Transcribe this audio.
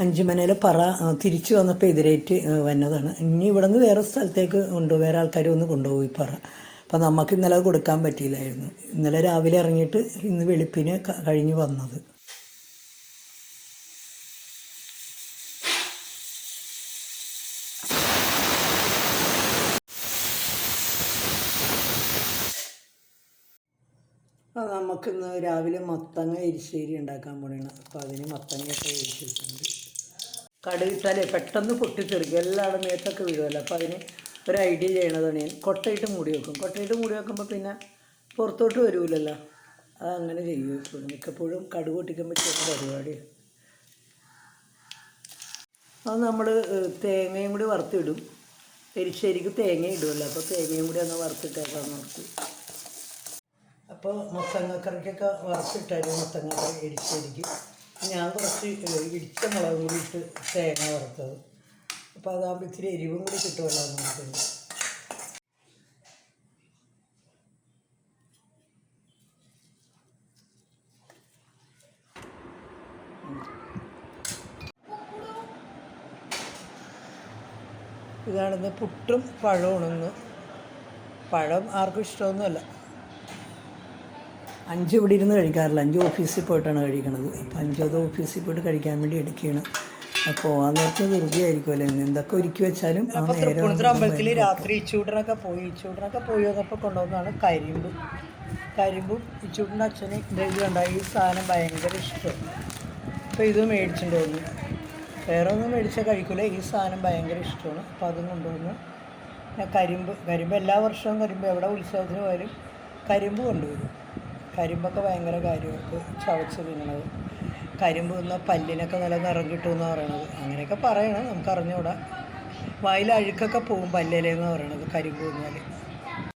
അഞ്ചുമനയിലെ പറ തിരിച്ചു വന്നപ്പോൾ എതിരേറ്റ് വന്നതാണ്. ഇനി ഇവിടെ നിന്ന് വേറെ സ്ഥലത്തേക്ക് വേറെ ആൾക്കാർ ഒന്ന് കൊണ്ടുപോയി പറ. അപ്പം നമുക്ക് ഇന്നലെ അത് കൊടുക്കാൻ പറ്റിയില്ലായിരുന്നു. ഇന്നലെ രാവിലെ ഇറങ്ങിയിട്ട് ഇന്ന് വെളുപ്പിന് കഴിഞ്ഞ് വന്നത്. അപ്പോൾ നമുക്കിന്ന് രാവിലെ മത്തങ്ങ എരിശ്ശേരി ഉണ്ടാക്കാൻ പോകണം. അപ്പോൾ അതിന് മത്തങ്ങയൊക്കെ എരിച്ചിട്ടുണ്ട്. കടുകിട്ടാലേ പെട്ടെന്ന് പൊട്ടിത്തെറിക്കും, എല്ലാവരുടെ മേത്തൊക്കെ വീഴുമല്ലോ. അപ്പോൾ അതിന് ഒരു ഐഡിയ ചെയ്യണതാണ് ഞാൻ. കൊട്ടയിട്ട് മൂടി വെക്കും. കൊട്ടയിട്ട് മൂടി വെക്കുമ്പോൾ പിന്നെ പുറത്തോട്ട് വരില്ലല്ലോ. അതങ്ങനെ ചെയ്യും. ഇപ്പോൾ മിക്കപ്പോഴും കടുക് പൊട്ടിക്കുമ്പോൾ ചെയ്യുന്ന പരിപാടിയാണ്. അത് നമ്മൾ തേങ്ങയും കൂടി വറുത്തിടും. എരിശ്ശേരിക്ക് തേങ്ങ ഇടുമല്ലോ, അപ്പോൾ തേങ്ങയും കൂടി ഒന്ന് വറുത്തിട്ടേക്കാന്ന് ഓർത്ത്. അപ്പോൾ മത്തങ്ങക്കറിക്കൊക്കെ വറുത്തിട്ടായിരുന്നു മത്തങ്ങക്കറി എരിശ്ശേരിക്ക്. ഞാൻ കുറച്ച് ഇടിച്ച മുളക് കൂടി ഇട്ട് തേങ്ങ വറുത്തത്. അപ്പോൾ അതാകുമ്പോൾ ഇത്തിരി എരിവും കൂടി കിട്ടുമല്ലോ നമുക്ക്. ഇതാണിന്ന് പുട്ടും പഴവുണെന്ന്. പഴം ആർക്കും ഇഷ്ടമൊന്നുമല്ല. 5 ഇവിടെ ഇരുന്ന് കഴിക്കാറില്ല. 5 ഓഫീസിൽ പോയിട്ടാണ് കഴിക്കണത്. ഇപ്പം 5 അത് ഓഫീസിൽ പോയിട്ട് കഴിക്കാൻ വേണ്ടി എടുക്കുകയാണ്. അപ്പോൾ ആ നേരത്തെ ധൃതിയായിരിക്കുമല്ലോ. എന്തൊക്കെ ഒരുക്കി വെച്ചാലും അമ്പലത്തിൽ രാത്രി ഇച്ചൂടനൊക്കെ പോയി വന്നപ്പോൾ കൊണ്ടുവന്നതാണ് കരിമ്പും ഇച്ചൂടൻ്റെ അച്ഛന് ഇതുണ്ടായി. ഈ സാധനം ഭയങ്കര ഇഷ്ടമാണ്. അപ്പോൾ ഇത് മേടിച്ചിട്ട് വന്നു. വേറെ ഒന്നും മേടിച്ചാൽ കഴിക്കില്ല, ഈ സാധനം ഭയങ്കര ഇഷ്ടമാണ്. അപ്പോൾ അതും കൊണ്ടുവന്ന് കരിമ്പ് എല്ലാ വർഷവും എവിടെ ഉത്സവത്തിന് പോയാലും കരിമ്പ് കൊണ്ടുവരും. കരിമ്പൊക്കെ ഭയങ്കര കാര്യമൊക്കെ ചവച്ച് തിന്നണത്. കരിമ്പ് തിന്നാൽ പല്ലിനൊക്കെ നല്ല നിറം കിട്ടുമെന്നാണ് പറയണത്. അങ്ങനെയൊക്കെ പറയണം, നമുക്ക് അറിഞ്ഞുകൂടാ. വായിൽ അഴുക്കൊക്കെ പോകും പല്ലിലെന്ന് പറയണത് കരിമ്പ് തിന്നാൽ.